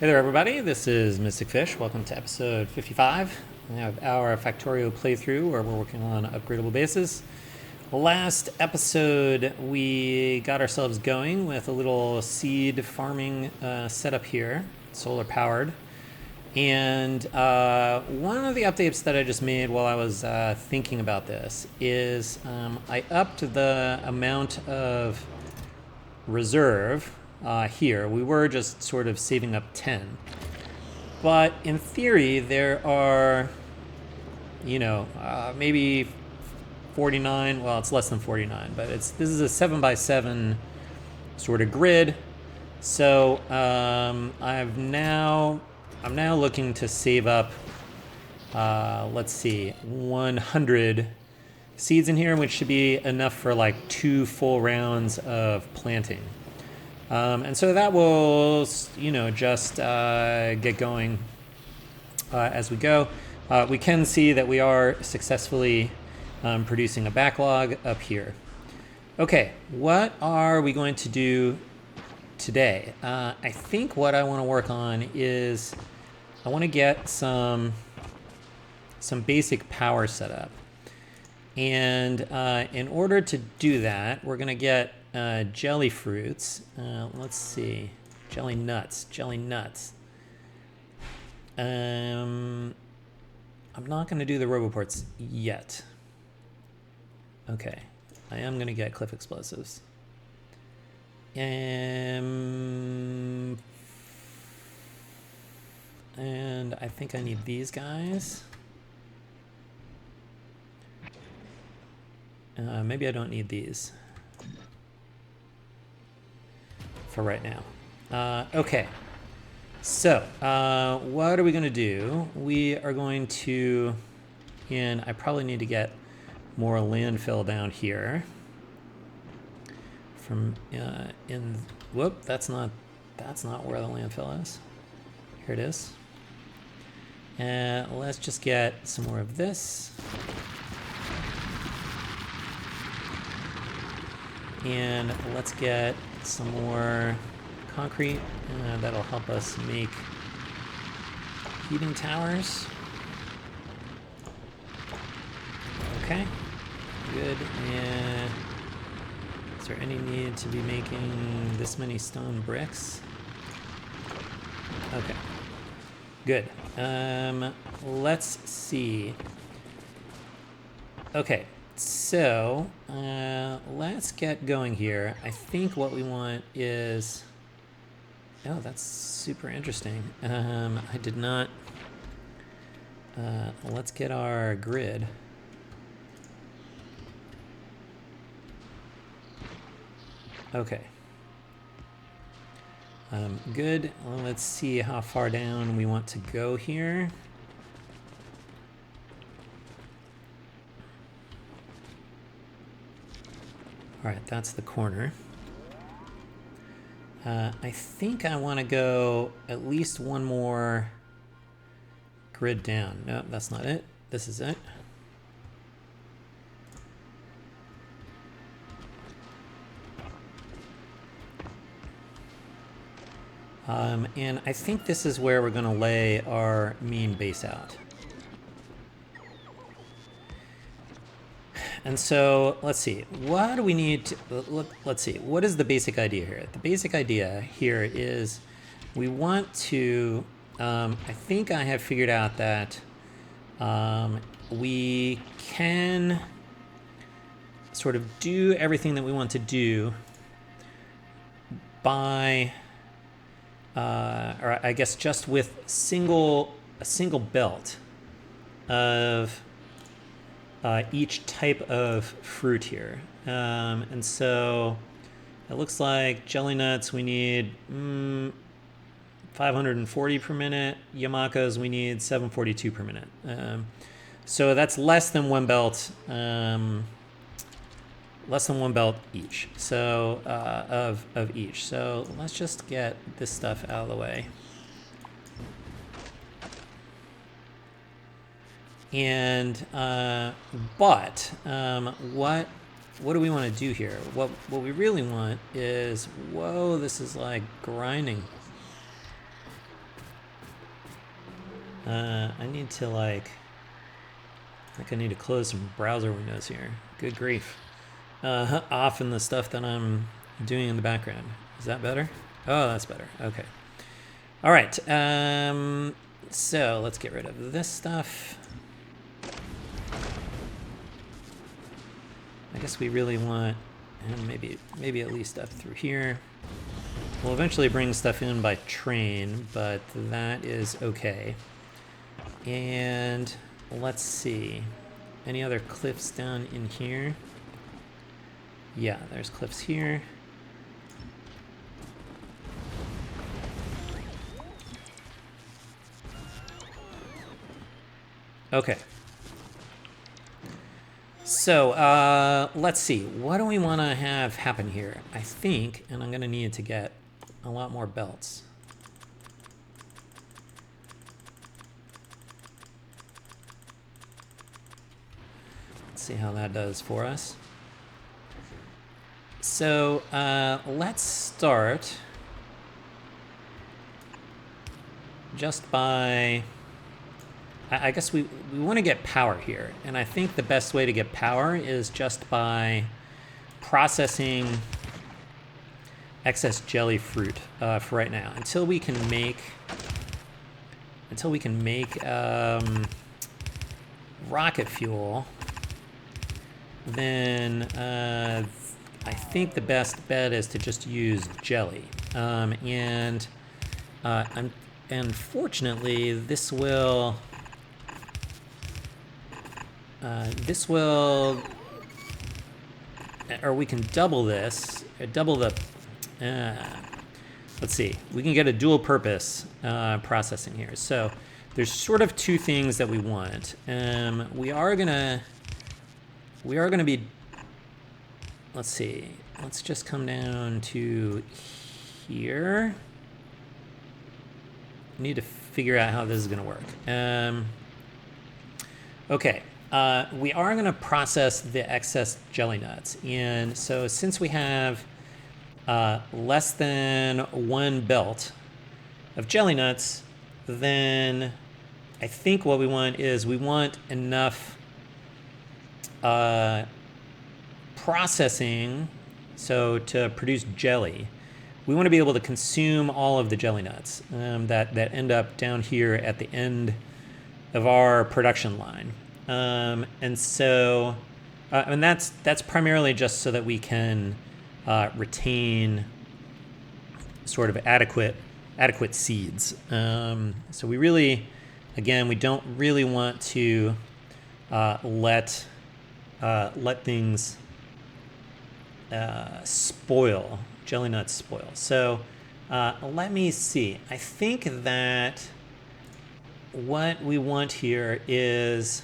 Hey there, everybody. This is Mystic Fish. Welcome to episode 55. We have our Factorio playthrough where we're working on upgradable bases. Last episode, we got ourselves going with a little seed farming setup here, solar powered. And one of the updates that I just made while I was thinking about this is I upped the amount of reserve here. We were just sort of saving up 10. But in theory, there are, maybe 49. Well, it's less than 49, but this is a 7x7 sort of grid. So I'm now looking to save up, let's see, 100 seeds in here, which should be enough for like 2 full rounds of planting. And so that will, just get going as we go. We can see that we are successfully producing a backlog up here. Okay, what are we going to do today? I think what I want to work on is I want to get some basic power set up. And in order to do that, we're going to get jelly fruits. Let's see. Jellynuts. I'm not going to do the roboports yet. Okay. I am going to get cliff explosives. And I think I need these guys. Maybe I don't need these for right now. Okay, so what are we going to do? We are going to, and I probably need to get more landfill down here. Whoop, that's not where the landfill is. Here it is. Let's just get some more of this. And let's get some more concrete. That'll help us make heating towers. Okay, good. And is there any need to be making this many stone bricks? Okay, good. Let's see. Okay. So let's get going here. I think what we want is, oh, that's super interesting. I did not, let's get our grid. Okay. Good. Well, let's see how far down we want to go here. All right, that's the corner. I think I want to go at least one more grid down. No, that's not it. This is it. And I think this is where we're going to lay our main base out. And so let's see, what do we need to, let's see, what is the basic idea here? The basic idea here is we want to, I think I have figured out that we can sort of do everything that we want to do by, or I guess just with a single belt of each type of fruit here. And so it looks like jellynuts we need 540 per minute. Yamakos we need 742 per minute. So that's less than one belt. Less than one belt each. So of each. So let's just get this stuff out of the way. And what do we want to do here? What we really want is, whoa, this is like grinding. I need to I think I need to close some browser windows here. Good grief. Off in the stuff that I'm doing in the background. Is that better? Oh, that's better. Okay. All right. So let's get rid of this stuff. I guess we really want, and maybe at least up through here. We'll eventually bring stuff in by train, but that is okay. And let's see. Any other cliffs down in here? Yeah, there's cliffs here. Okay. So, let's see. What do we want to have happen here? I think, and I'm going to need to get a lot more belts. Let's see how that does for us. So, let's start just by... I guess we want to get power here, and I think the best way to get power is just by processing excess jelly fruit for right now until we can make rocket fuel. Then I think the best bet is to just use jelly, and fortunately this will. Or we can double this, double the, let's see, we can get a dual purpose processing here. So there's sort of two things that we want. We are gonna be, let's see, let's just come down to here. We need to figure out how this is gonna work. Okay. We are going to process the excess jelly nuts. And so since we have less than one belt of jelly nuts, then I think what we want is we want enough processing, so to produce jelly. We want to be able to consume all of the jelly nuts that end up down here at the end of our production line. And so, and that's primarily just so that we can retain sort of adequate seeds. So we really, again, we don't really want to let things spoil, jelly nuts spoil. So let me see. I think that what we want here is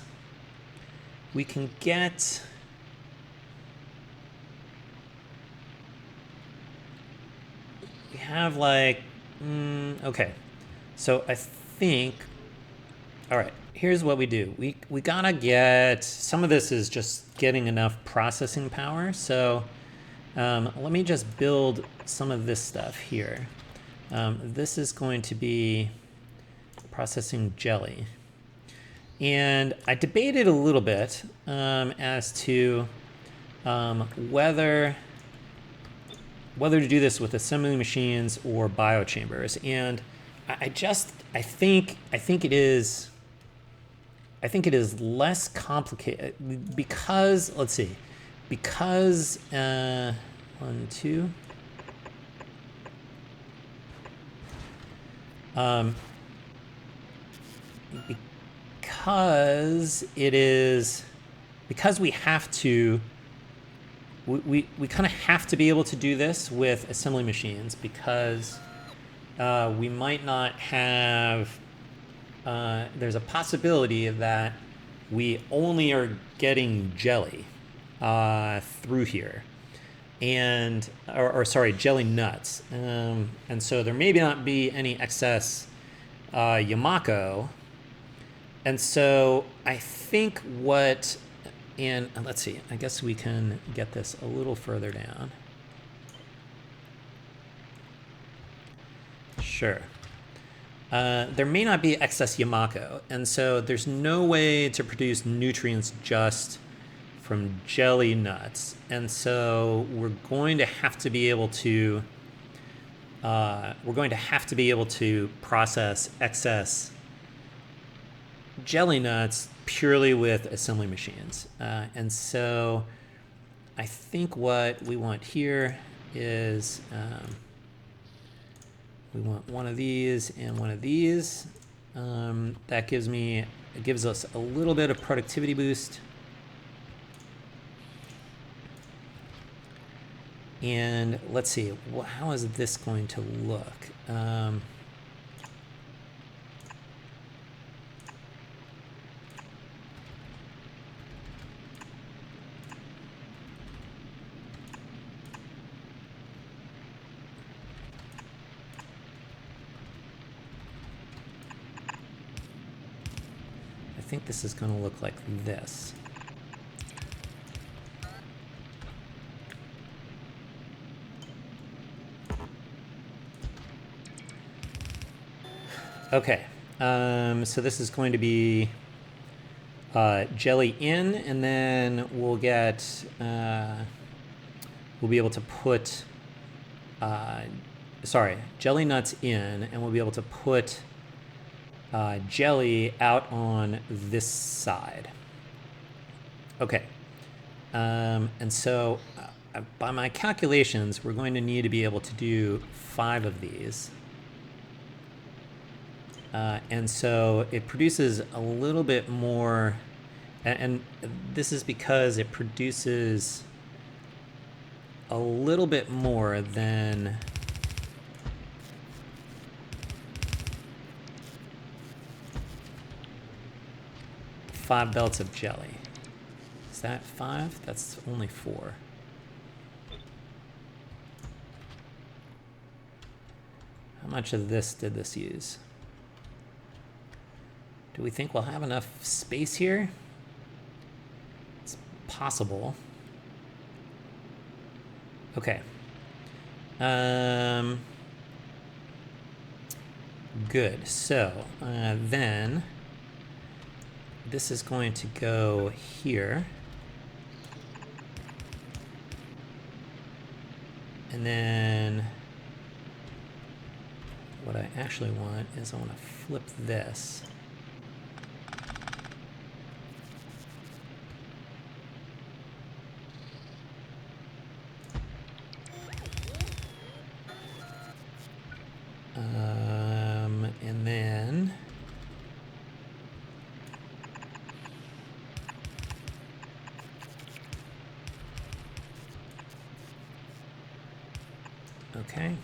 we can get we have okay. So I think, all right, here's what we do. We gotta get, some of this is just getting enough processing power. So let me just build some of this stuff here. This is going to be processing jelly. And I debated a little bit as to whether to do this with assembly machines or biochambers. And I think it is less complicated because, let's see, because 1, 2. Because we have to, we kind of have to be able to do this with assembly machines because we might not have, there's a possibility that we only are getting jelly through here. And, or sorry, jelly nuts. And so there may not be any excess Yamako. And so I think what, and let's see, I guess we can get this a little further down. Sure. there may not be excess Yamako, and so there's no way to produce nutrients just from jelly nuts, and so we're going to have to be able to process excess jelly nuts purely with assembly machines, and so I think what we want here is we want one of these and one of these. That gives us a little bit of productivity boost. And let's see, how is this going to look? I think this is going to look like this. Okay, so this is going to be jelly in, and then we'll get, we'll be able to put, jelly nuts in, and we'll be able to put jelly out on this side. Okay, and so by my calculations, we're going to need to be able to do 5 of these. And so it produces a little bit more, and this is because it produces a little bit more than five belts of jelly. Is that 5? That's only 4. How much of this did this use? Do we think we'll have enough space here? It's possible. Okay. Good. So then this is going to go here. And then what I actually want is I want to flip this. And then okay.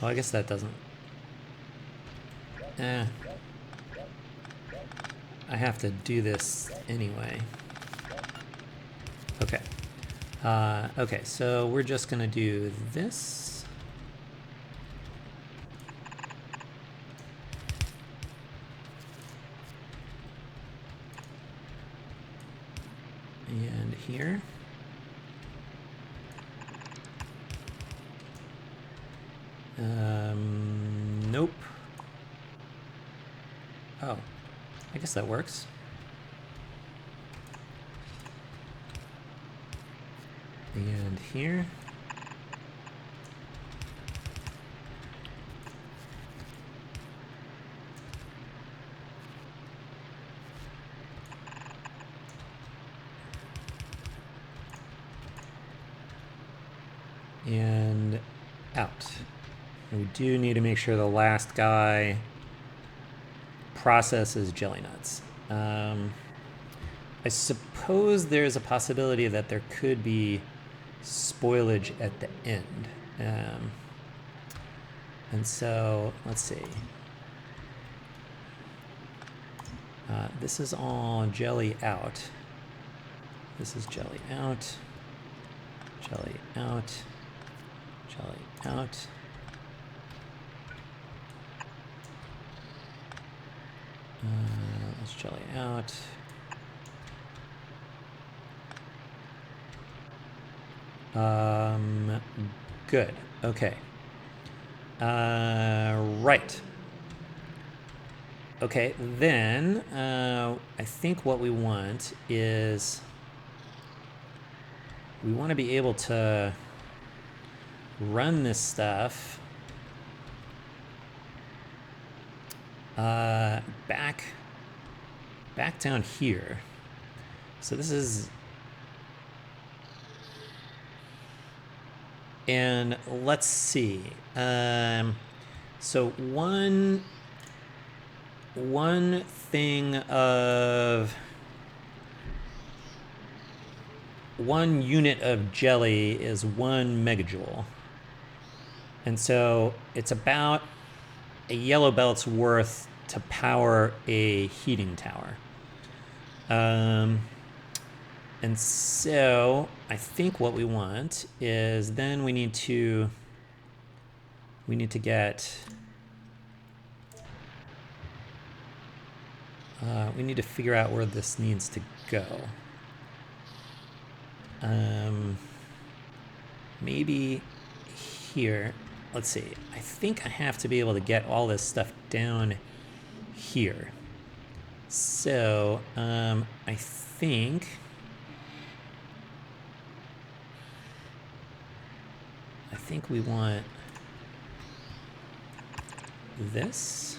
Well, I guess that doesn't. I have to do this anyway. Okay. Okay, so we're just gonna do this. And here. Nope. Oh, I guess that works. And here. And out. And we do need to make sure the last guy processes jelly nuts. I suppose there's a possibility that there could be spoilage at the end. And so, let's see. This is all jelly out. This is jelly out. Jelly out. Jelly out. Let's jelly out. Good. Okay. Right. Okay, then I think what we want is we want to be able to run this stuff back down here. So this is, and let's see. So one thing of 1 unit of jelly is 1 megajoule. And so it's about a yellow belt's worth to power a heating tower. And so I think what we want is then we need to get, we need to figure out where this needs to go. Maybe here. Let's see. I think I have to be able to get all this stuff down here. So I think we want this.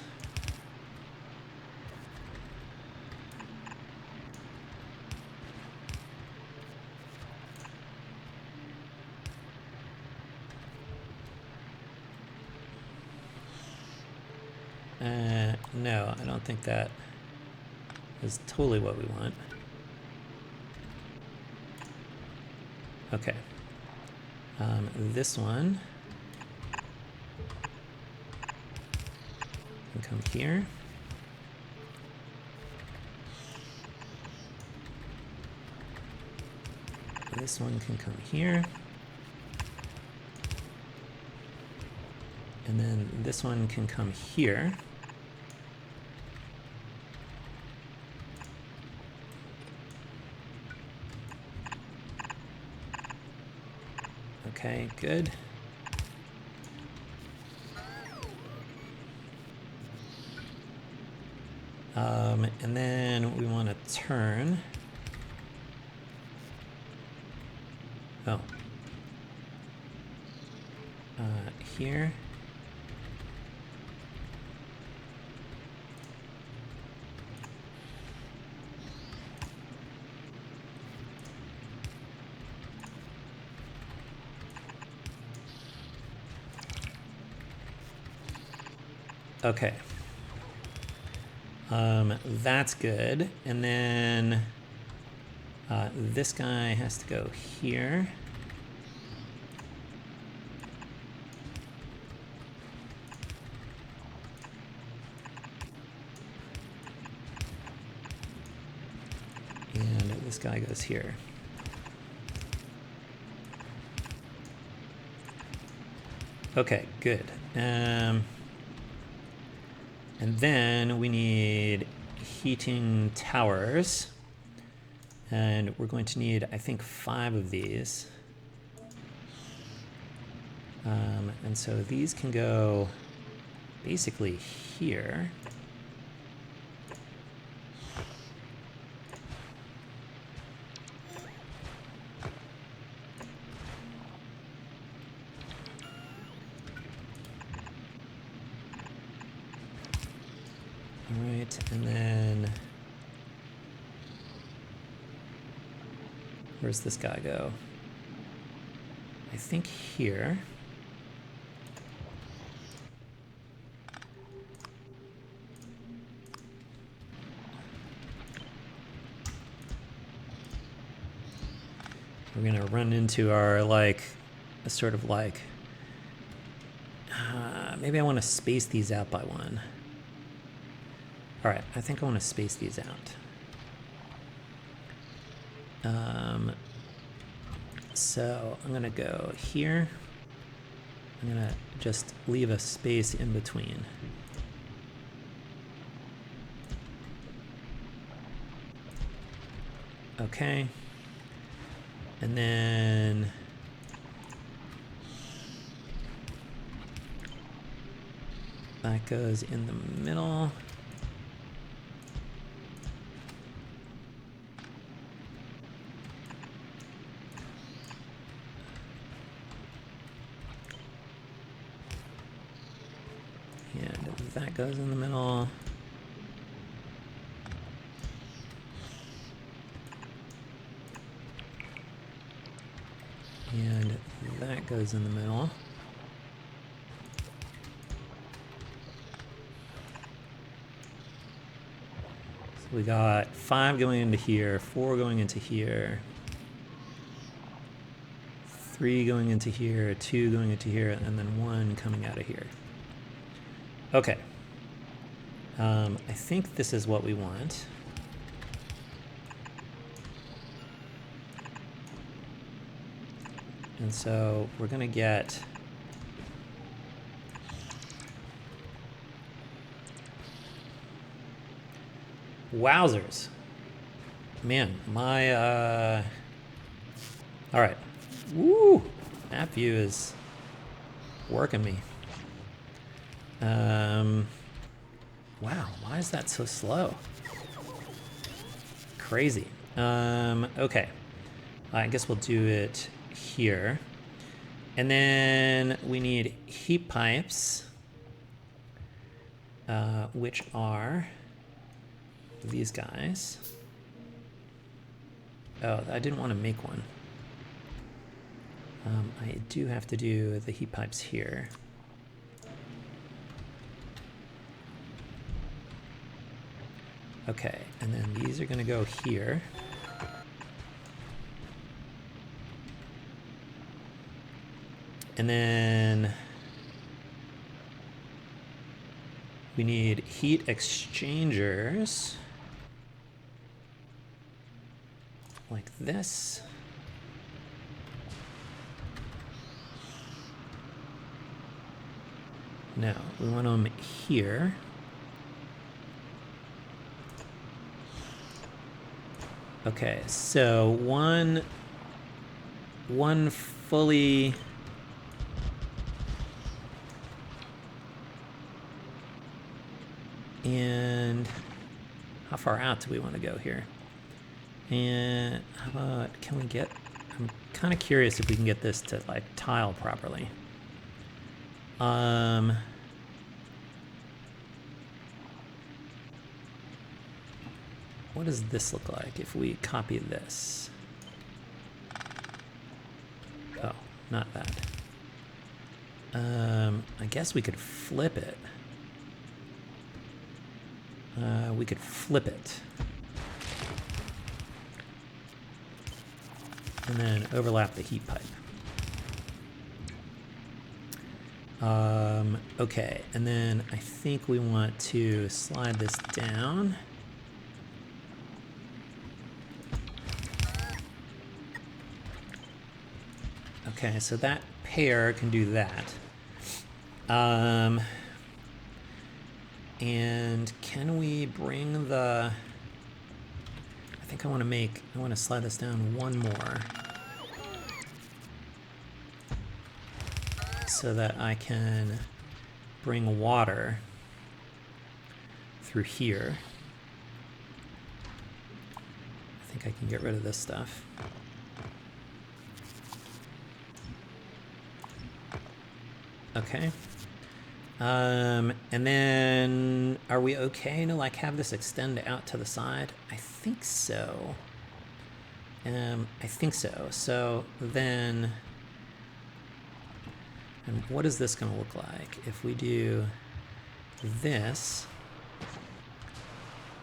No, I don't think that is totally what we want. Okay. This one can come here. This one can come here. And then this one can come here. Okay, good. And then we want to turn. Oh. Here. Okay. That's good. And then this guy has to go here. And this guy goes here. Okay, good. And then we need heating towers. And we're going to need, I think, 5 of these. And so these can go basically here. All right, and then where's this guy go? I think here. We're gonna run into our sort of maybe I want to space these out by 1. All right, I think I want to space these out. So I'm gonna go here. I'm gonna just leave a space in between. Okay. And then That goes in the middle. And that goes in the middle. And that goes in the middle. So we got 5 going into here, 4 going into here, 3 going into here, 2 going into here, and then 1 coming out of here. Okay. I think this is what we want. And so we're going to get wowzers. Man, my all right. Woo! App view is working me. Wow, why is that so slow? Crazy. Okay. I guess we'll do it here. And then we need heat pipes, which are these guys. Oh, I didn't want to make one. I do have to do the heat pipes here. Okay, and then these are going to go here. And then we need heat exchangers like this. No, we want them here. Okay, so one fully and how far out do we want to go here? And how about, can we get, I'm kind of curious if we can get this to like tile properly. What does this look like if we copy this? Oh, not that. I guess we could flip it. We could flip it. And then overlap the heat pipe. Okay, and then I think we want to slide this down. Okay, so that pair can do that. And can we bring the, I think I want to slide this down one more so that I can bring water through here. I think I can get rid of this stuff. Okay. And then are we okay to like have this extend out to the side? I think so. I think so. So then, and what is this going to look like if we do this?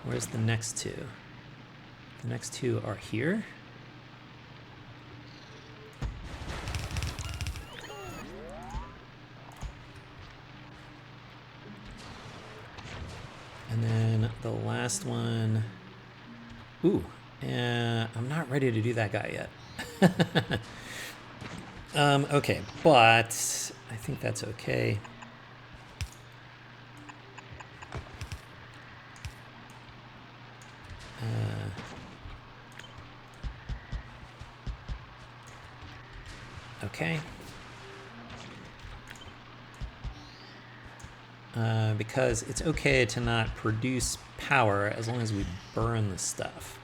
Where's the next two? The next two are here. And then the last one, ooh, I'm not ready to do that guy yet. Okay, but I think that's okay. Okay. because it's okay to not produce power as long as we burn the stuff.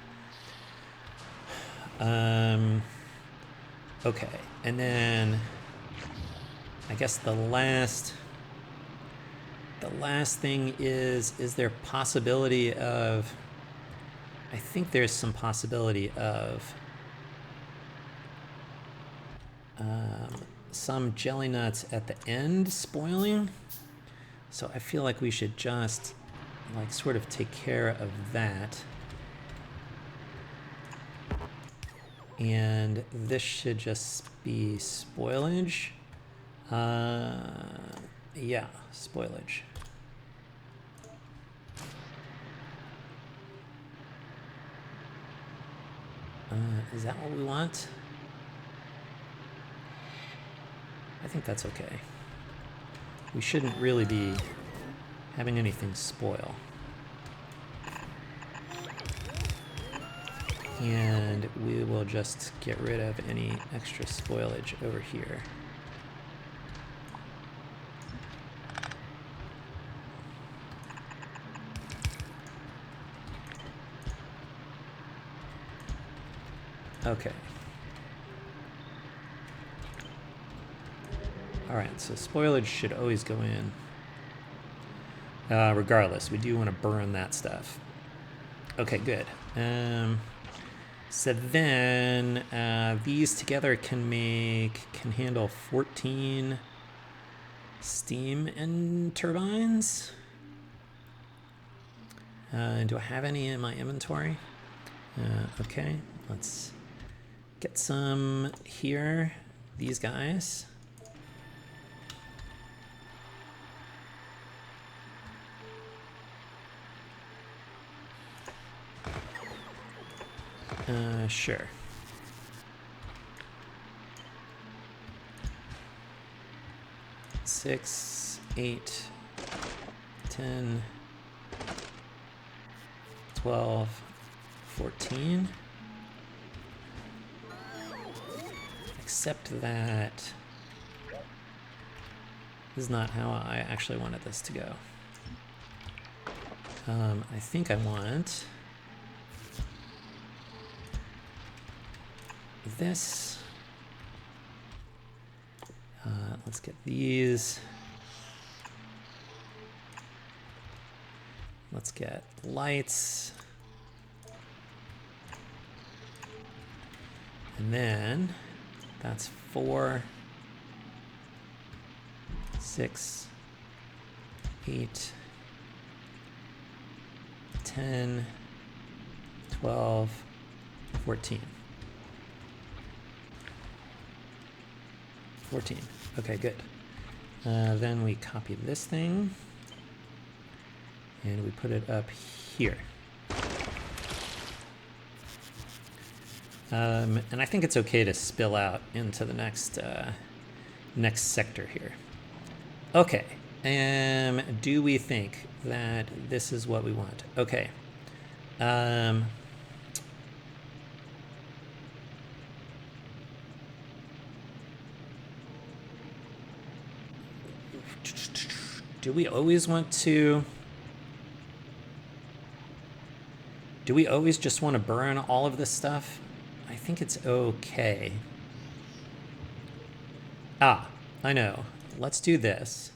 Okay, and then I guess the last thing is there possibility of, I think there's some possibility of some jelly nuts at the end spoiling. So I feel like we should just like sort of take care of that. And this should just be spoilage. Yeah, spoilage. Is that what we want? I think that's okay. We shouldn't really be having anything spoil. And we will just get rid of any extra spoilage over here. Okay. All right, so spoilage should always go in. Regardless, we do want to burn that stuff. Okay, good. So then these together can handle 14 steam and turbines. Do I have any in my inventory? Okay, let's get some here. These guys. Sure. Six, 8, 10, 12, 14. Except that this is not how I actually wanted this to go. I think I want this. Let's get these. Let's get lights. And then that's 4, 6, 8, 10, 12, 14. 14. Okay, good. Then we copy this thing and we put it up here. And I think it's okay to spill out into the next sector here. Okay. Do we think that this is what we want? Okay. Do we always want to... Do we always just want to burn all of this stuff? I think it's okay. I know. Let's do this.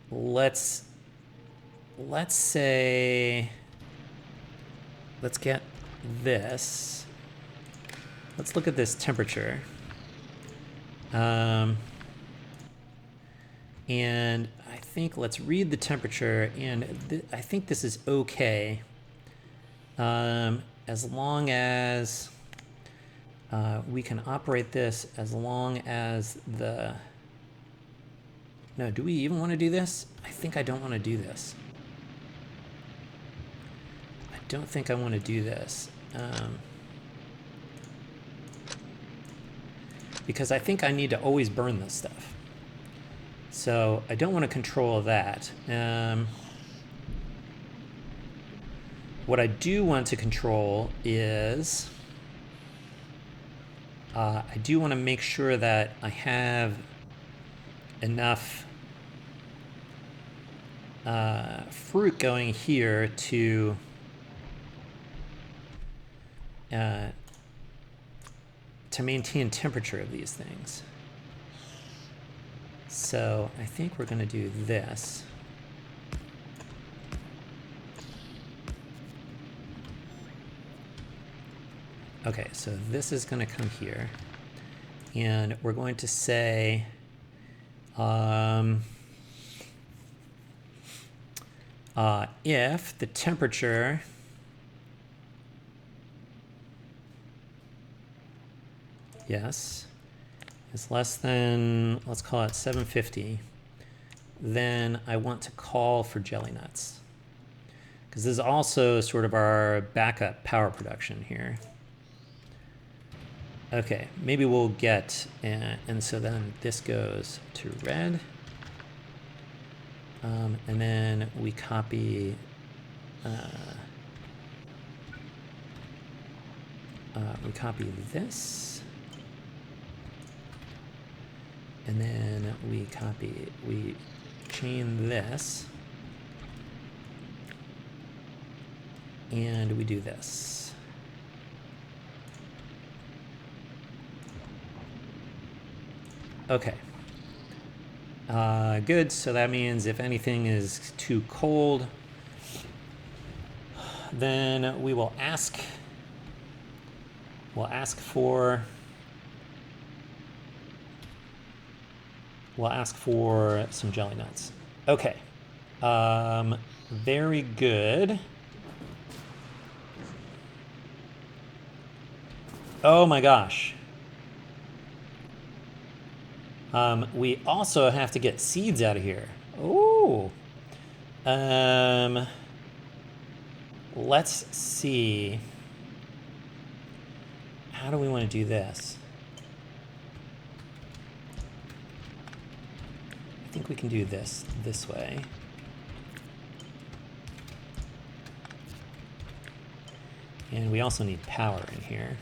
Let's say... Let's get this. Let's look at this temperature. And I think let's read the temperature, and I think this is okay, as long as we can operate this, as long as the... No, do we even want to do this? I think I don't want to do this. I don't think I want to do this. Because I think I need to always burn this stuff. So I don't want to control that. What I do want to control is I do want to make sure that I have enough fruit going here to maintain temperature of these things. So I think we're going to do this. Okay, so this is going to come here, and we're going to say if the temperature is less than, let's call it 750, then I want to call for jellynuts, because this is also sort of our backup power production here. Okay, maybe we'll get, and so then this goes to red. And then we copy, this. And then we chain this. And we do this. Okay. Good, so that means if anything is too cold, then we will ask for some jelly nuts. Okay. Very good. Oh my gosh. We also have to get seeds out of here. Oh. Let's see. How do we want to do this? I think we can do this way. And we also need power in here.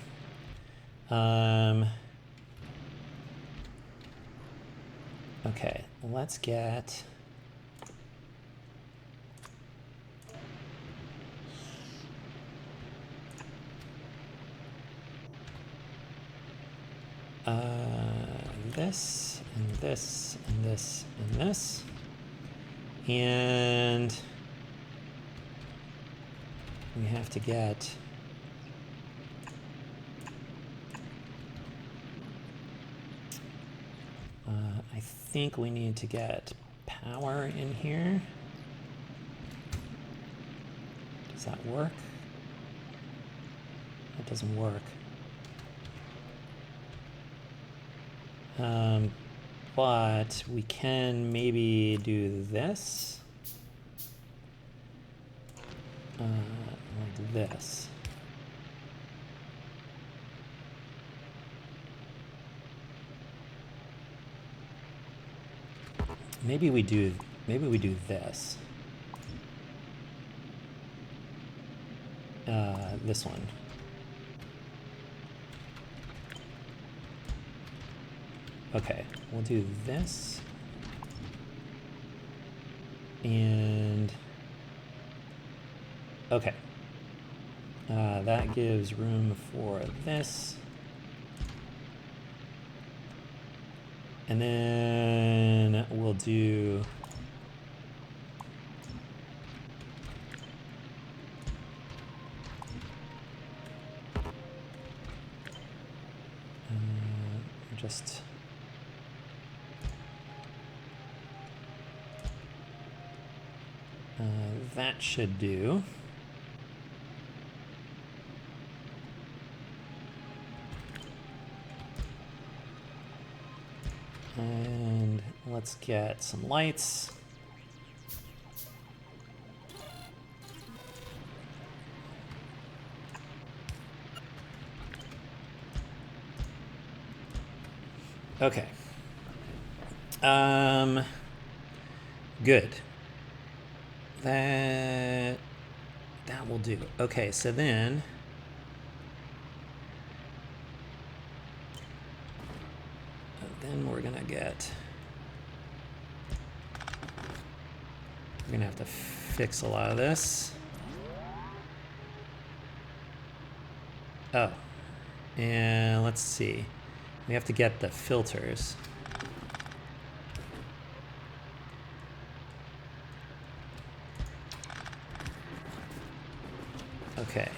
Okay, let's get... this, and this, and this, and this. And we have to get... I think we need to get power in here. Does that work? That doesn't work. But we can maybe do this. Like this. Maybe we do this. This one. Okay, we'll do this. And okay. That gives room for this. And then we'll do just that should do. And let's get some lights. Okay. Good. That will do. Okay, so then we're gonna get We're gonna have to fix a lot of this. Oh, and let's see. We have to get the filters. Okay.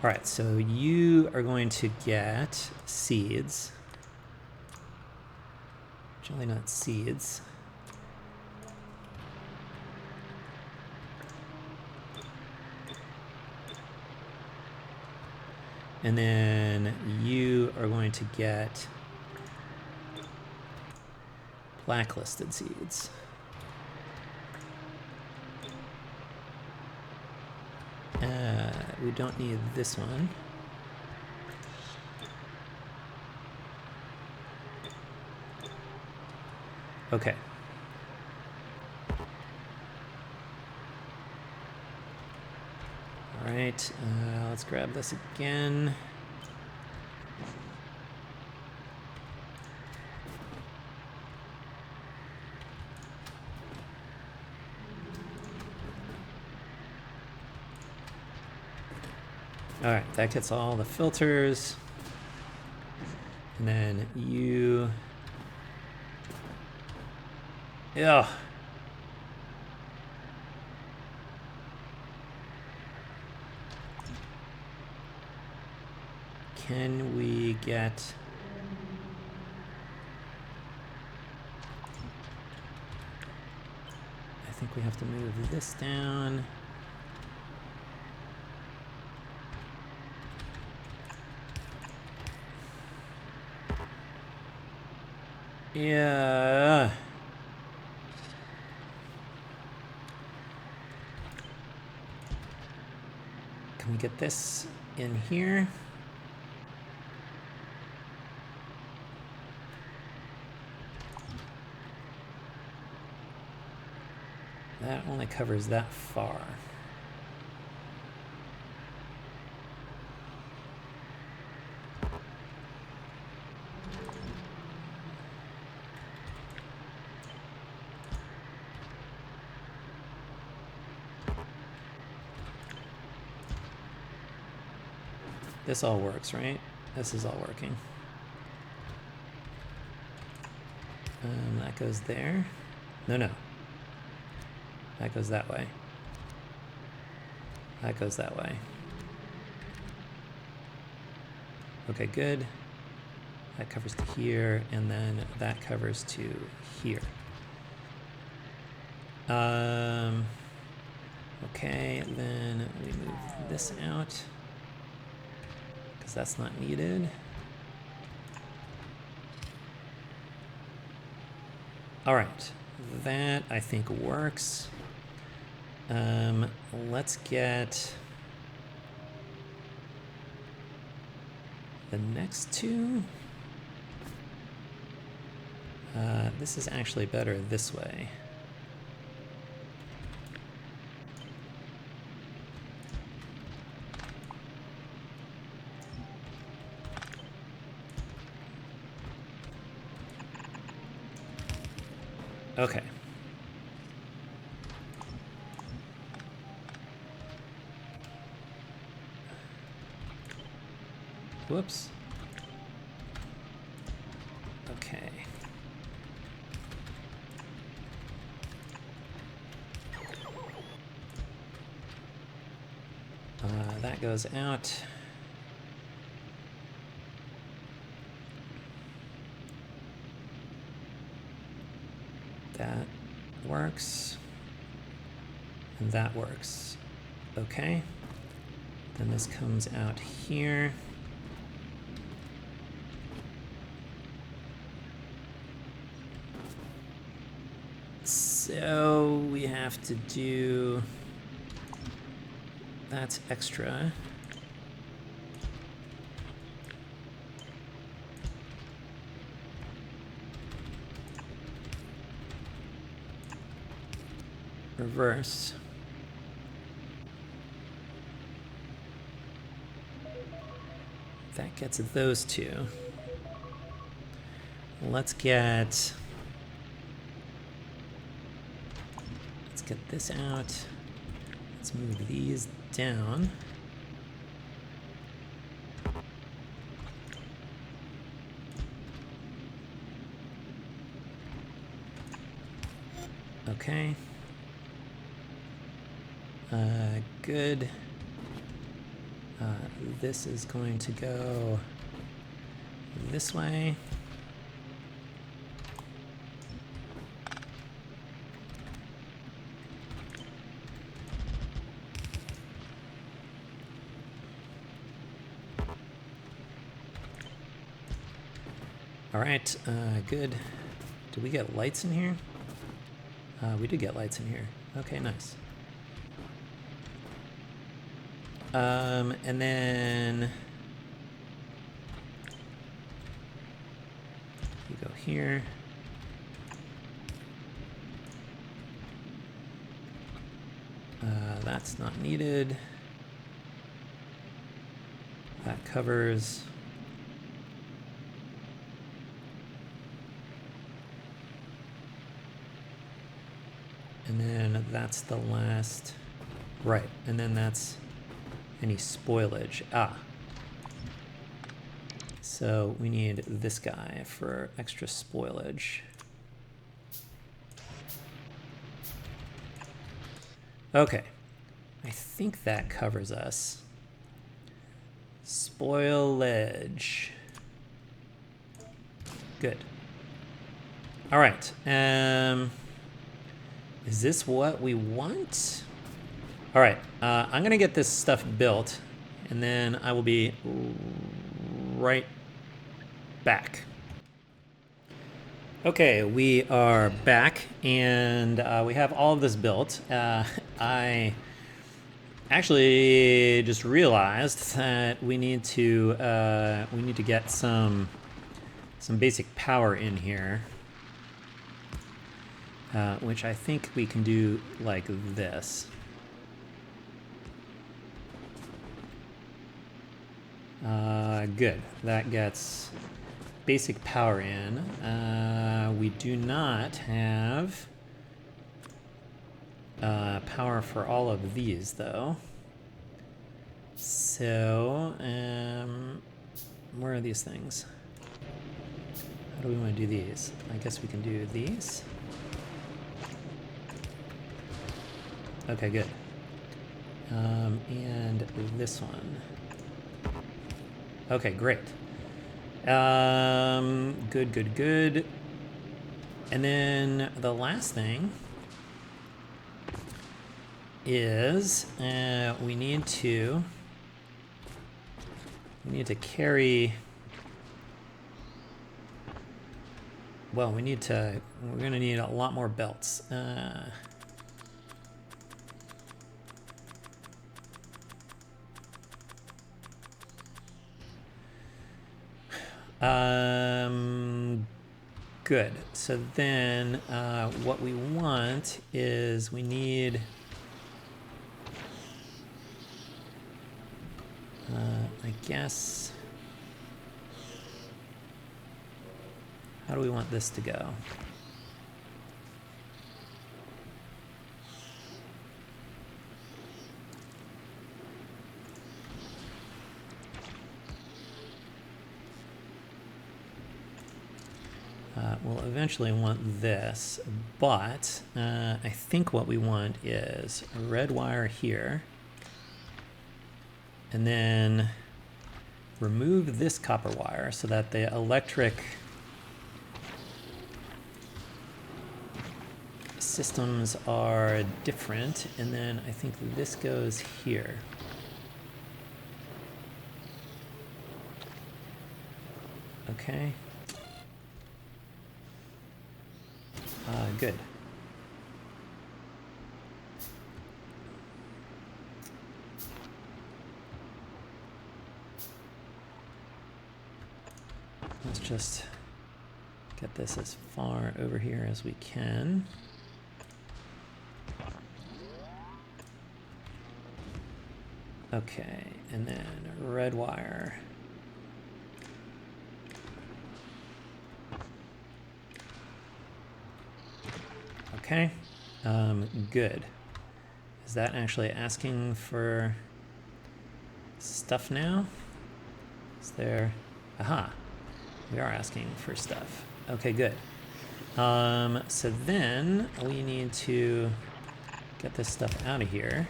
All right, so you are going to get seeds. Jellynut seeds. And then you are going to get blacklisted seeds. We don't need this one. Okay. All right, let's grab this again. All right, that gets all the filters. And then you... Yeah. Can we get... I think we have to move this down. Yeah. Can we get this in here? That only covers that far. This all works, right? This is all working. That goes there. No. That goes that way. That goes that way. Okay, good. That covers to here, and then that covers to here. Okay, then we move this out, because that's not needed. All right, that I think works. Let's get the next two. This is actually better this way. Okay. Whoops. Okay. That goes out. That works. And that works. Okay. Then this comes out here. So we have to do... That's extra. Reverse. That gets those two. Let's get... get this out. Let's move these down. Okay. Good. This is going to go this way. All right, good. Did we get lights in here? We did get lights in here. Okay, nice. And then you go here. That's not needed. That covers. And then that's the last, right, and then that's any spoilage. Ah. So we need this guy for extra spoilage. Okay, I think that covers us. Spoilage. Good. All right, is this what we want? All right, I'm gonna get this stuff built, and then I will be right back. Okay, we are back, and we have all of this built. I actually just realized that we need to get some basic power in here. Which I think we can do like this. Good. That gets basic power in. We do not have power for all of these, though. So, where are these things? How do we want to do these? I guess we can do these. Okay, good. And this one. Okay, great. Good, good, good. And then the last thing is we need to carry. Well, we're gonna need a lot more belts. Good. So then what we want is we need I guess, how do we want this to go? We'll eventually want this, but I think what we want is a red wire here, and then remove this copper wire so that the electric systems are different, and then I think this goes here. Okay. Good. Let's just get this as far over here as we can. Okay, and then red wire. Okay. Good. Is that actually asking for stuff now? Is there... Aha. We are asking for stuff. Okay, good. So then we need to get this stuff out of here.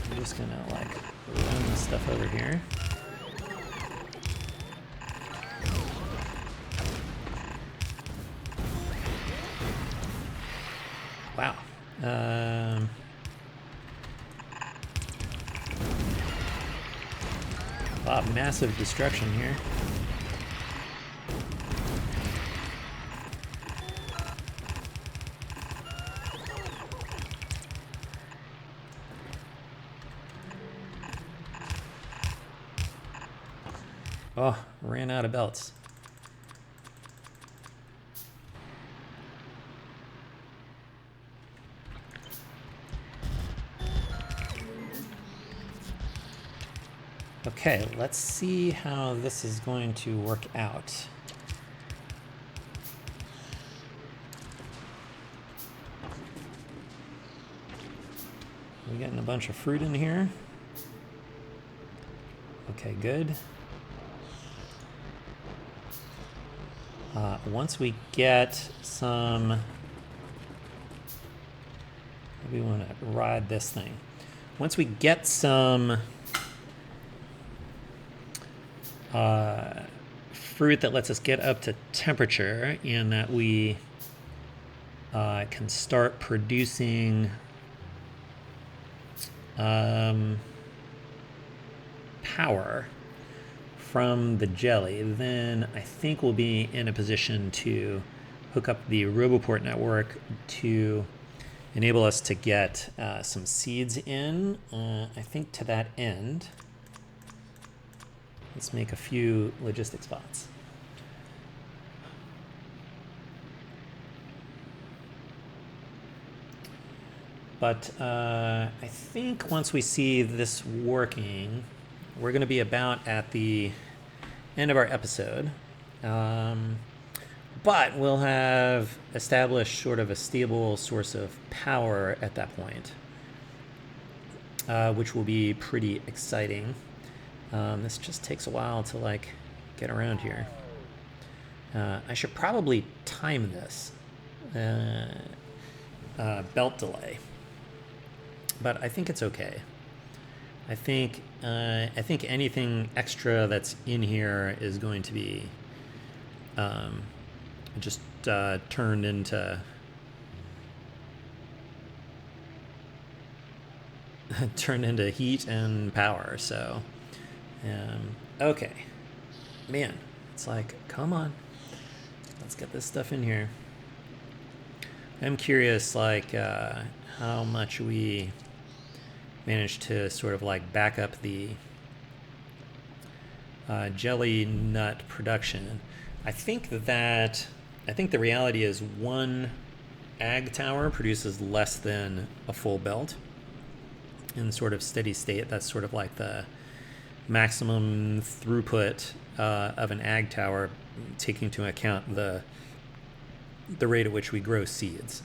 I'm just gonna like run this stuff over here. Wow. Wow, massive destruction here. Oh, ran out of belts. Okay, let's see how this is going to work out. We're getting a bunch of fruit in here. Okay, good. Once we get some... Maybe we want to ride this thing. Once we get some... fruit that lets us get up to temperature and that we can start producing power from the jelly, then I think we'll be in a position to hook up the Roboport network to enable us to get some seeds in. I think to that end, let's make a few logistic spots. But I think once we see this working, we're going to be about at the end of our episode. But we'll have established sort of a stable source of power at that point, which will be pretty exciting. This just takes a while to like get around here. I should probably time this belt delay, but I think it's okay. I think anything extra that's in here is going to be just turned into heat and power. So okay, man, it's like, come on, let's get this stuff in here. I'm curious, like how much we managed to sort of like back up the Jellynut production. I think the reality is one ag tower produces less than a full belt in sort of steady state. That's sort of like the maximum throughput of an ag tower, taking into account the rate at which we grow seeds.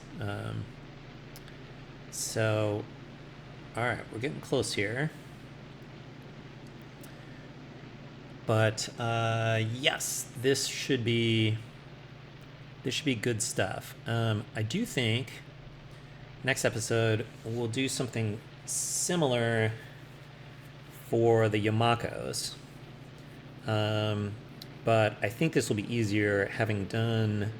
So, all right, we're getting close here. But yes, this should be good stuff. I do think next episode we'll do something similar for the Yamakos. But I think this will be easier having done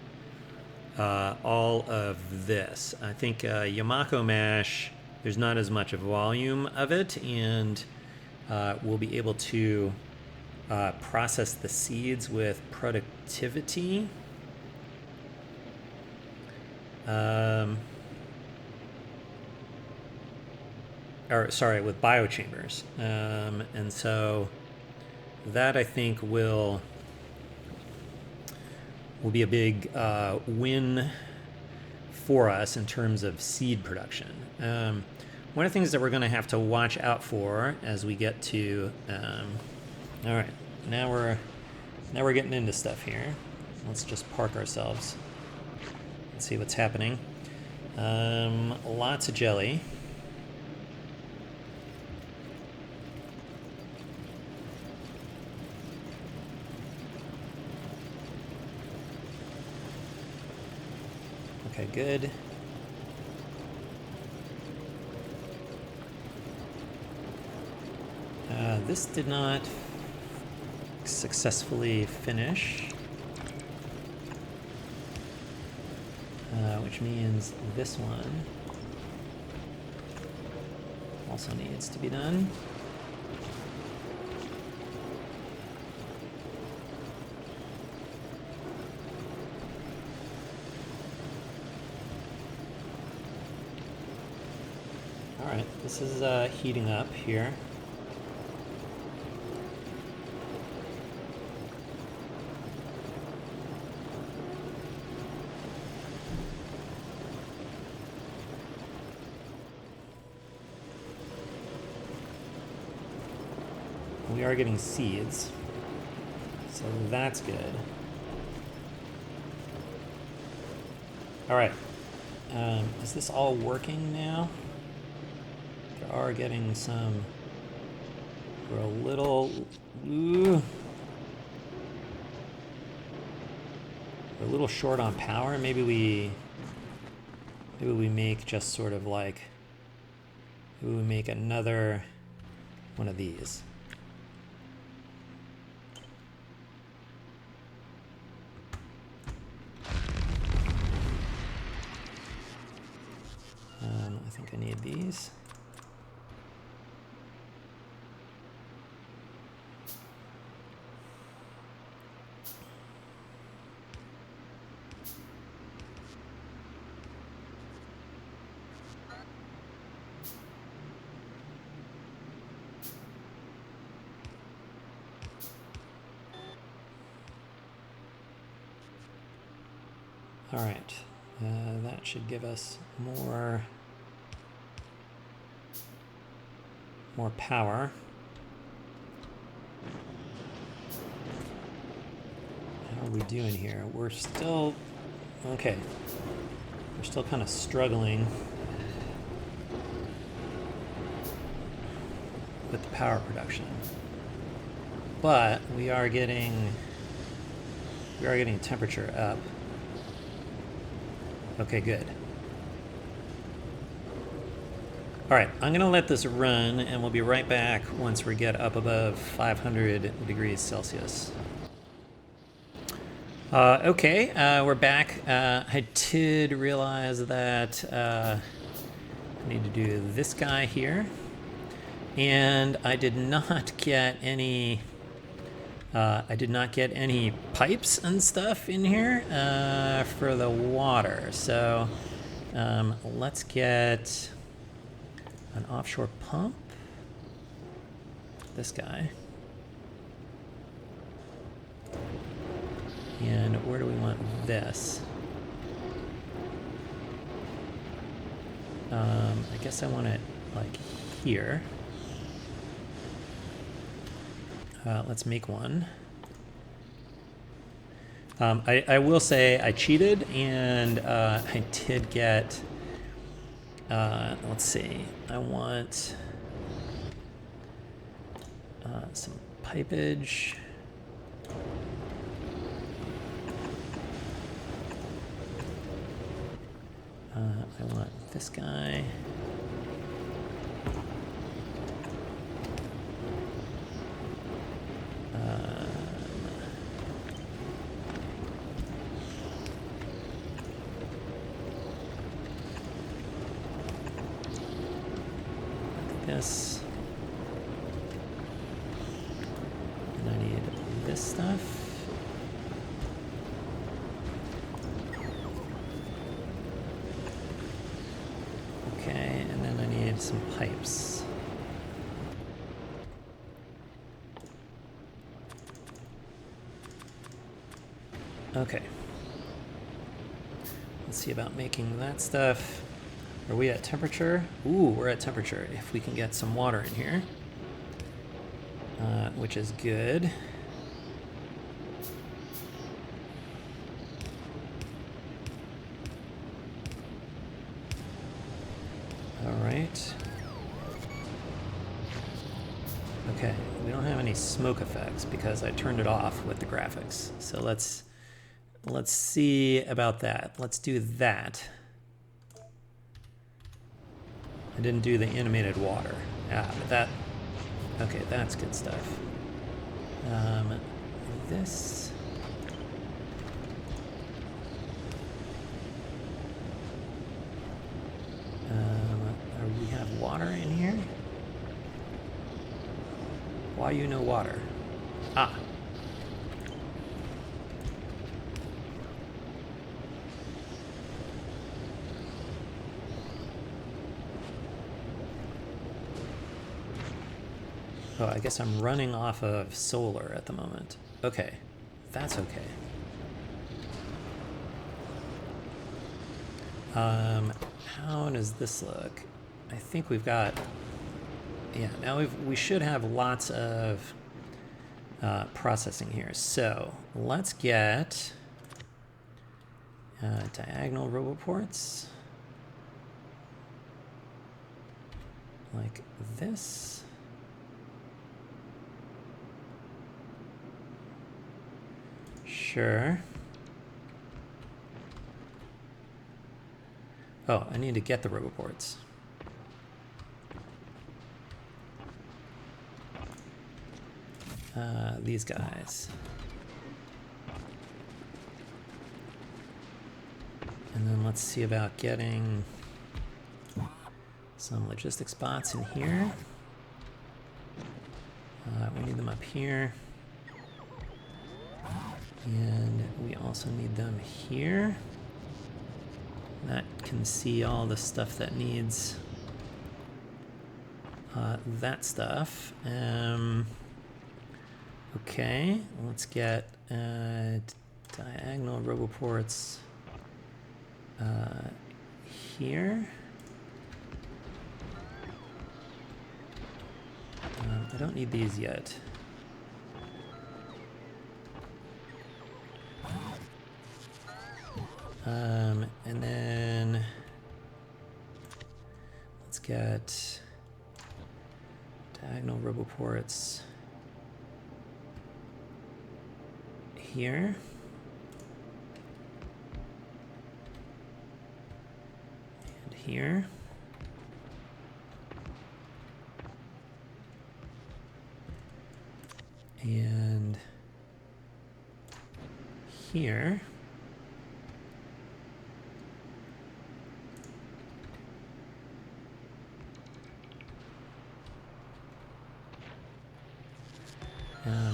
all of this. I think Yamako mash, there's not as much volume of it, and we'll be able to process the seeds with productivity. With biochambers. And so that I think will be a big win for us in terms of seed production. one of the things that we're going to have to watch out for as we get to, all right, now we're getting into stuff here. Let's just park ourselves and see what's happening. Lots of jelly. Okay, good. This did not successfully finish, which means this one also needs to be done. All right, this is heating up here. We are getting seeds, so that's good. All right, is this all working now? We are getting some. We're a little. Ooh, we're a little short on power. Maybe we make just sort of like. Maybe we make another one of these. I think I need these. All right, that should give us more power. How are we doing here? We're still, okay. We're still kind of struggling with the power production. But we are getting temperature up. Okay, good. All right, I'm gonna let this run and we'll be right back once we get up above 500 degrees Celsius. Okay, we're back. I did realize that I need to do this guy here. And I did not get any pipes and stuff in here for the water. So let's get an offshore pump. This guy. And where do we want this? I guess I want it like here. Let's make one. I will say I cheated and I did get, let's see, I want some pipage. I want this guy. This. And I need this stuff. Okay, and then I need some pipes. Okay. Let's see about making that stuff. Are we at temperature? Ooh, we're at temperature. If we can get some water in here, which is good. All right. Okay, we don't have any smoke effects because I turned it off with the graphics. So let's see about that. Let's do that. I didn't do the animated water. Ah, but that, okay, that's good stuff. This. We have water in here? Why you no water? Ah. Oh, I guess I'm running off of solar at the moment. Okay, that's okay. How does this look? I think we've got, yeah, now we should have lots of processing here. So let's get diagonal roboports like this. Sure. Oh, I need to get the roboports. These guys. And then let's see about getting some logistic spots in here. We need them up here. And we also need them here. That can see all the stuff that needs that stuff. Okay, let's get diagonal roboports here. I don't need these yet. And then let's get diagonal roboports here. And here. And here.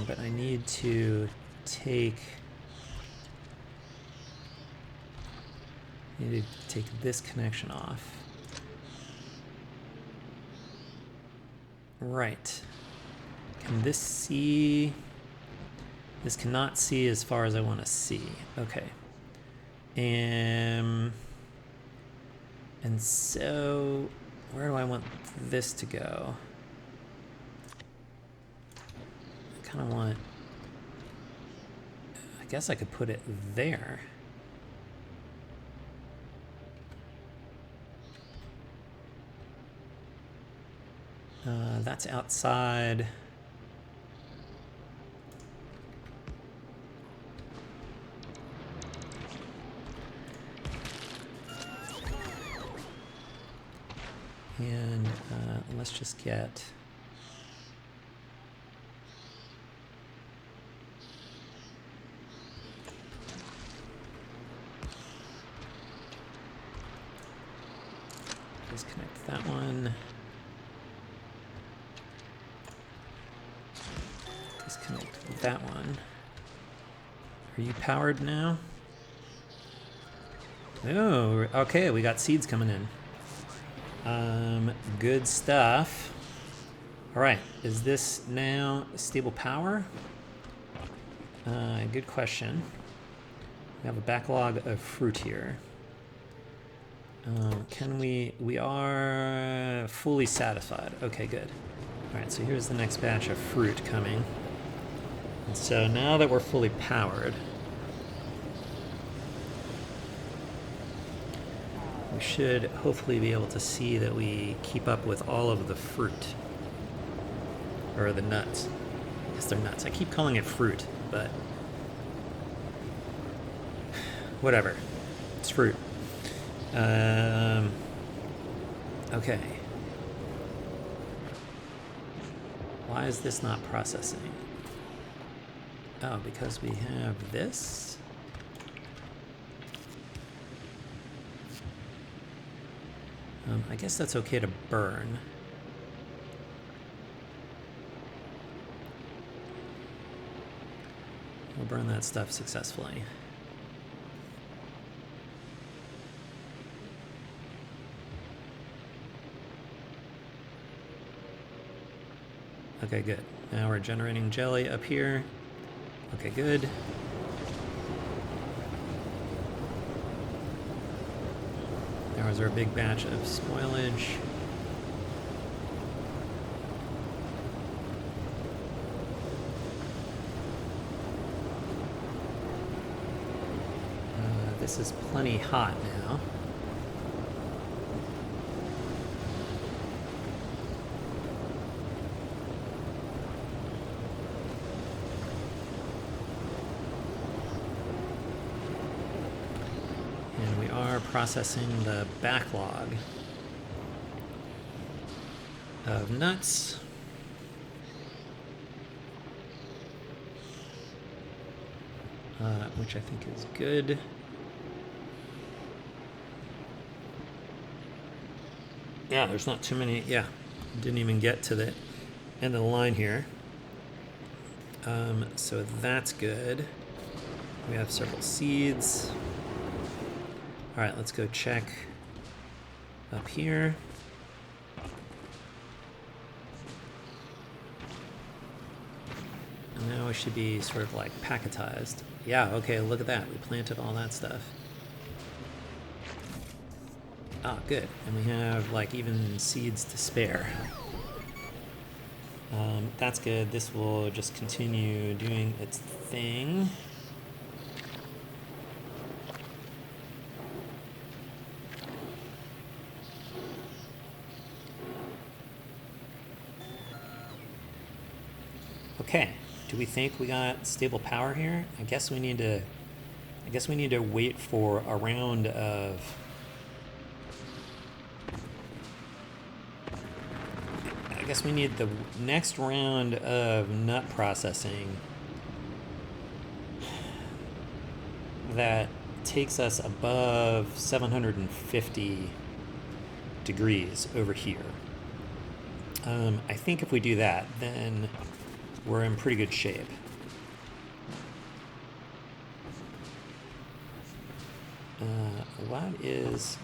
But I need to take this connection off. Right. Can this see? This cannot see as far as I want to see. Okay. And so where do I want this to go? I kind of want, I guess I could put it there. That's outside. And let's just get disconnect that one. Disconnect that one. Are you powered now? Oh, okay, we got seeds coming in. Good stuff. All right, is this now stable power? Good question. We have a backlog of fruit here. We are fully satisfied. Okay, good. All right, so here's the next batch of fruit coming. And so now that we're fully powered, we should hopefully be able to see that we keep up with all of the fruit. Or the nuts. I guess they're nuts. I keep calling it fruit, but whatever. It's fruit. Okay. Why is this not processing? Oh, because we have this? I guess that's okay to burn. We'll burn that stuff successfully. Okay, good. Now we're generating jelly up here. Okay, good. There was our big batch of spoilage. This is plenty hot now. And we are processing the backlog of nuts. Which I think is good. Yeah, there's not too many. Yeah, didn't even get to the end of the line here. So that's good. We have several seeds. All right, let's go check up here. And now we should be sort of like packetized. Yeah, okay, look at that. We planted all that stuff. Ah, good. And we have like even seeds to spare. That's good. This will just continue doing its thing. Okay. Do we think we got stable power here? I guess we need to wait for a round of I guess we need the next round of nut processing that takes us above 750 degrees over here. I think if we do that, then we're in pretty good shape. What is...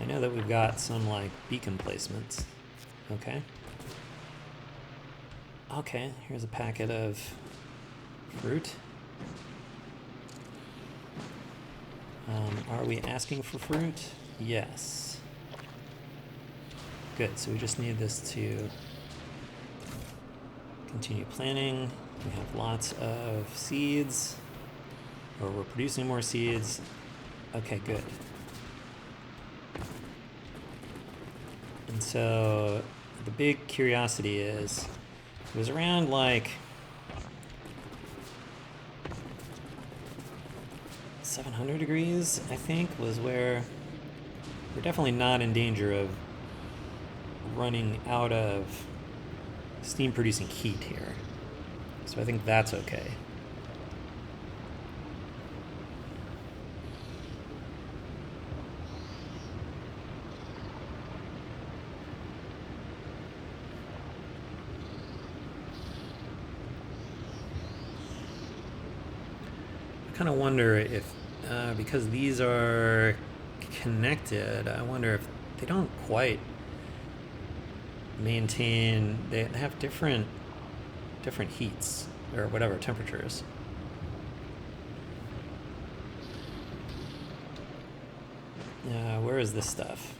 I know that we've got some like beacon placements. Okay. Okay, here's a packet of fruit. Are we asking for fruit? Yes. Good, so we just need this to continue planting. We have lots of seeds, or we're producing more seeds. Okay, good. And so the big curiosity is, it was around like 700 degrees, I think, was where we're definitely not in danger of running out of steam producing heat here. So I think that's okay. I kind of wonder if, because these are connected, I wonder if they don't quite maintain, they have different heats or whatever temperatures. Where is this stuff?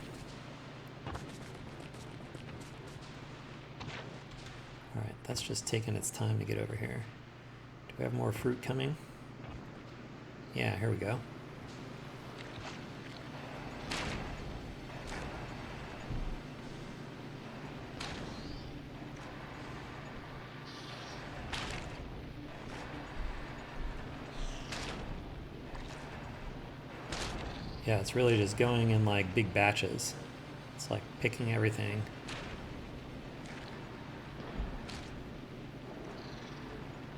Alright, that's just taking its time to get over here. Do we have more fruit coming? Yeah, here we go. Yeah, it's really just going in like big batches. It's like picking everything.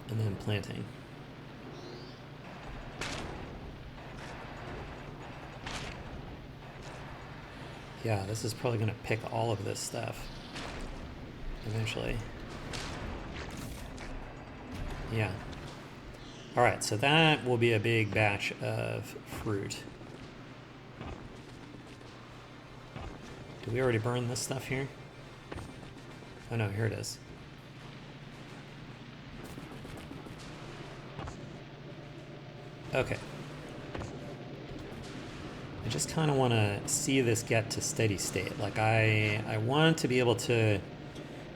And then planting. Yeah, this is probably going to pick all of this stuff eventually. Yeah. All right, so that will be a big batch of fruit. Did we already burn this stuff here? Oh no, here it is. Okay. I just kind of want to see this get to steady state. Like I want to be able to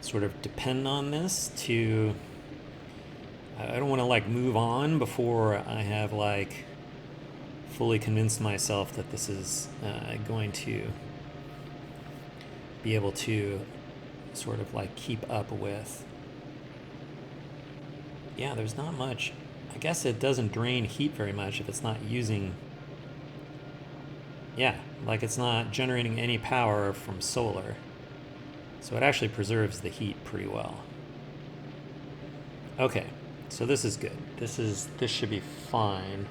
sort of depend on this to, I don't want to like move on before I have like fully convinced myself that this is going to be able to sort of like keep up with. Yeah, there's not much. I guess it doesn't drain heat very much if it's not using, yeah, like it's not generating any power from solar. So it actually preserves the heat pretty well. Okay, so this is good. This should be fine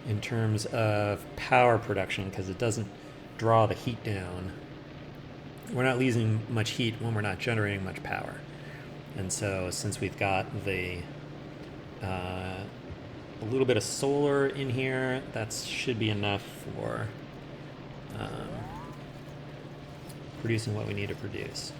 in terms of power production because it doesn't draw the heat down. We're not losing much heat when we're not generating much power. And so since we've got the a little bit of solar in here, that should be enough for producing what we need to produce.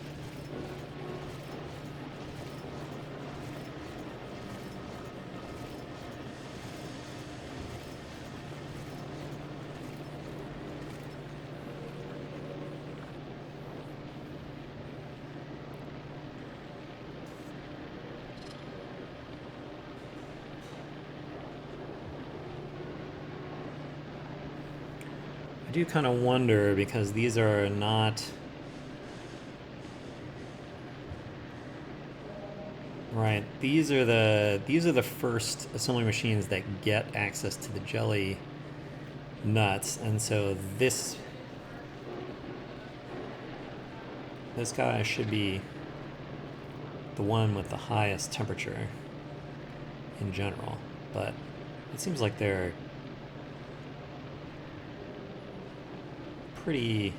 I do kind of wonder because these are not right. These are the first assembly machines that get access to the jelly nuts, and so this guy should be the one with the highest temperature in general, but it seems like they're pretty.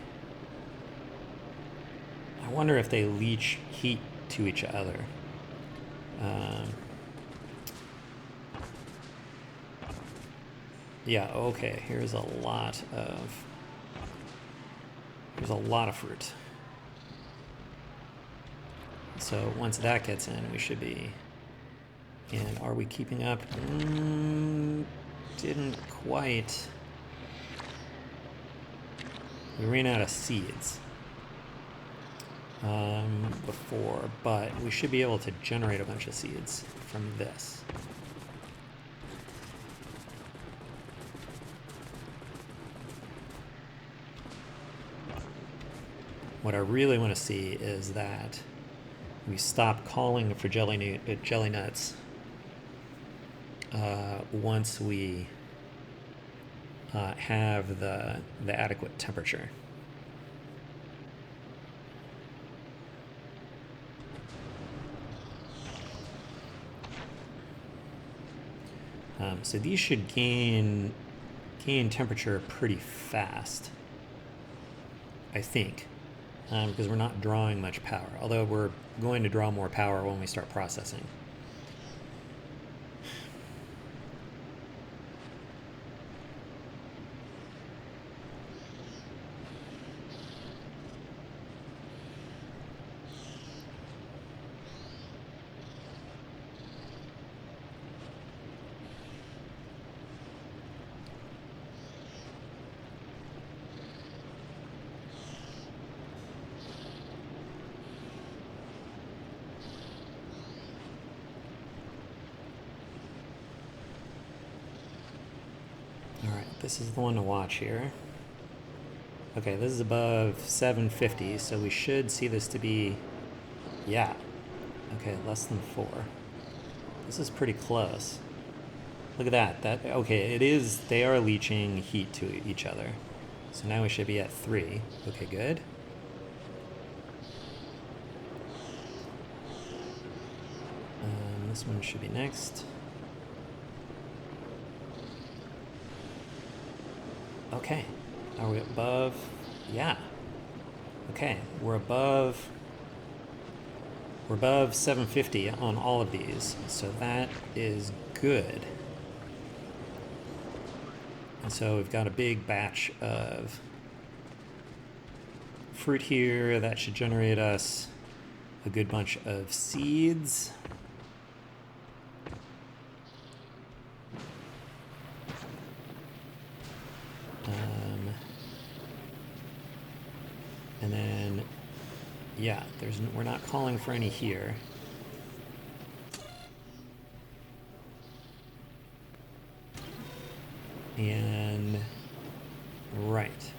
I wonder if they leach heat to each other. Yeah, okay, here's a lot of fruit. So once that gets in, we should be. And are we keeping up? Didn't quite. We ran out of seeds before, but we should be able to generate a bunch of seeds from this. What I really want to see is that we stop calling for jellynuts once we have the adequate temperature. So these should gain temperature pretty fast, I think, because we're not drawing much power, although we're going to draw more power when we start processing. this is the one to watch here. Okay, this is above 750, so we should see this to be, yeah. Okay, less than 4. This is pretty close. Look at that. Okay, it is, they are leaching heat to each other. So now we should be at 3. Okay, good. This one should be next. Okay, are we above? Yeah. Okay, we're above 750 on all of these, so that is good. And so we've got a big batch of fruit here that should generate us a good bunch of seeds. And then, yeah, we're not calling for any here. And, right.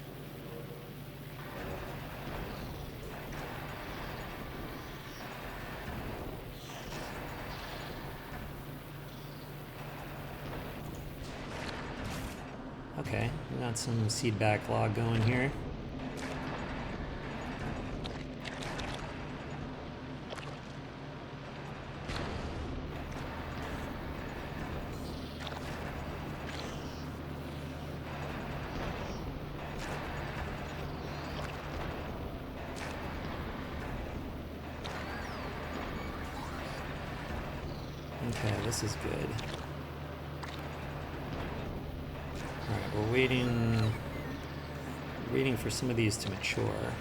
Okay, we got some seed backlog going here. Okay, this is good. Alright, we're waiting for some of these to mature.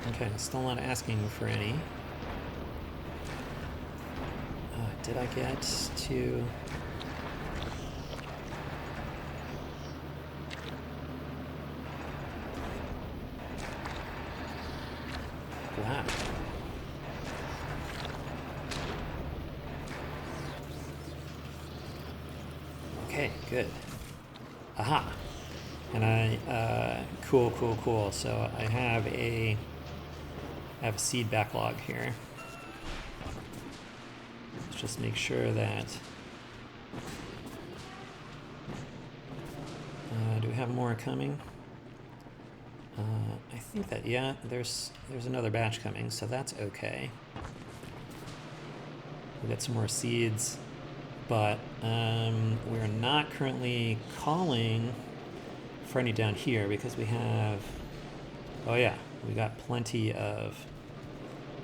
Okay, still not asking for any. Did I get to... Wow. Okay, good. Aha. And cool. So I have a seed backlog here. Let's just make sure that... do we have more coming? I think that, yeah, there's another batch coming, so that's okay. We'll get some more seeds, but we're not currently calling for any down here because we have... Oh yeah, we got plenty of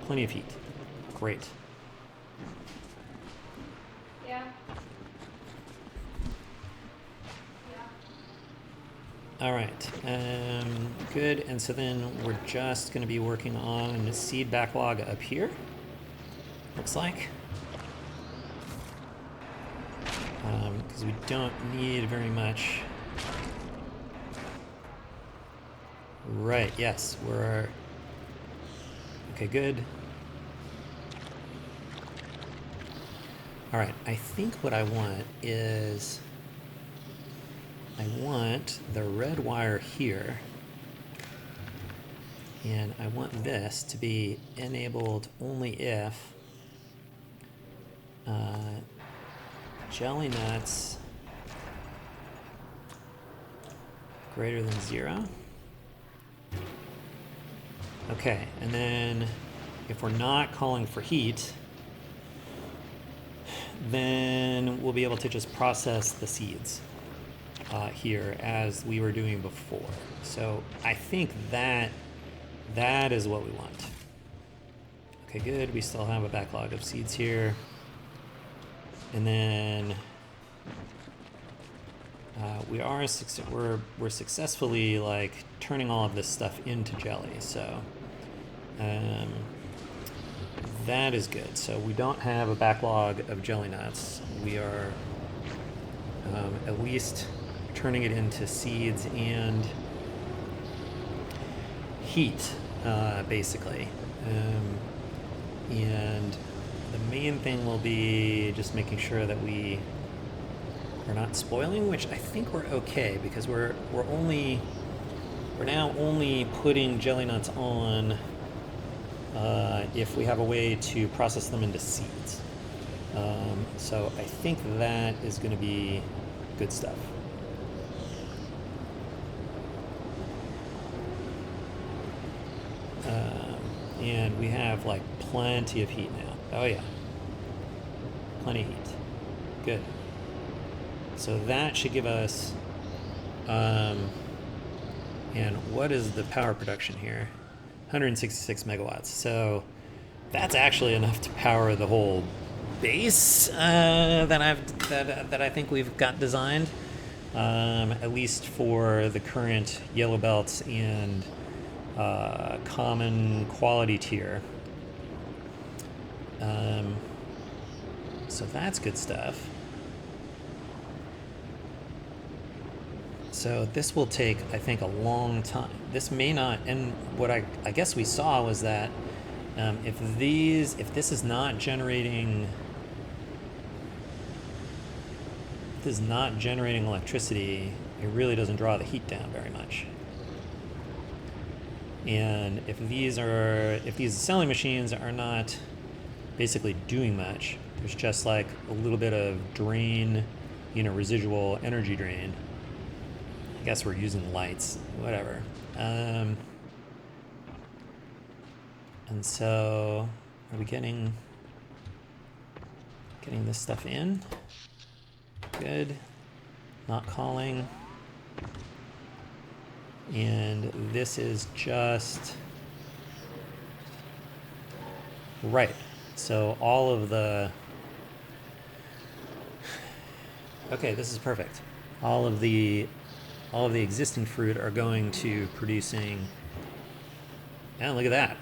heat. Great. Yeah. All right, good. And so then we're just going to be working on seed backlog up here. Looks like, because we don't need very much. Right. Yes, we're okay. Good. All right, I think what I want is I want the red wire here, and I want this to be enabled only if jellynuts greater than 0. Okay, and then if we're not calling for heat, then we'll be able to just process the seeds here as we were doing before. So I think that is what we want. Okay, good. We still have a backlog of seeds here. And then we're successfully like turning all of this stuff into jelly. So that is good. So we don't have a backlog of jellynuts. We are at least turning it into seeds and heat, basically. And the main thing will be just making sure that we are not spoiling, which I think we're okay, because we're now only putting jellynuts on if we have a way to process them into seeds. So I think that is going to be good stuff. And we have like plenty of heat now. Oh yeah, plenty of heat. Good. So that should give us, and what is the power production here? 166 megawatts. So that's actually enough to power the whole base that I think we've got designed, at least for the current yellow belts and common quality tier. So that's good stuff. So this will take, I think, a long time. This may not, and what I guess we saw was that if this is not generating electricity, it really doesn't draw the heat down very much. And if these assembly machines are not basically doing much, there's just like a little bit of drain, residual energy drain. I guess we're using lights, whatever. And so, are we getting this stuff in? Good. Not calling. And this is just right. So all of the, okay, this is perfect. All of the existing fruit are going to producing, and look at that.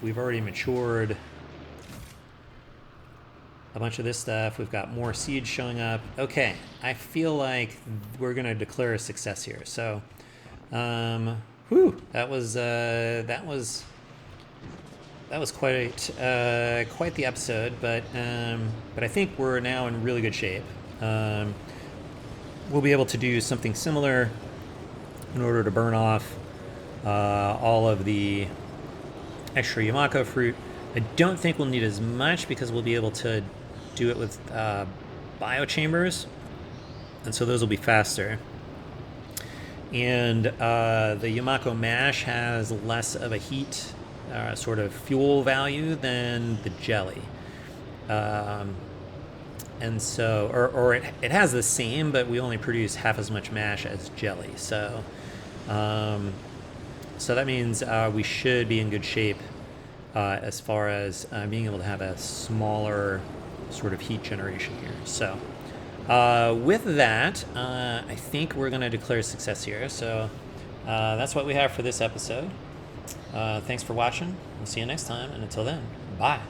We've already matured a bunch of this stuff. We've got more seeds showing up. Okay, I feel like we're gonna declare a success here. So, that was quite the episode, but I think we're now in really good shape. We'll be able to do something similar in order to burn off all of the extra Yamako fruit. I don't think we'll need as much because we'll be able to do it with biochambers, and so those will be faster. And the Yamako mash has less of a heat sort of fuel value than the jelly. And so, or it has the same, but we only produce half as much mash as jelly. So, so that means we should be in good shape as far as being able to have a smaller sort of heat generation here. So, with that, I think we're going to declare success here. So, that's what we have for this episode. Thanks for watching. We'll see you next time, and until then, bye.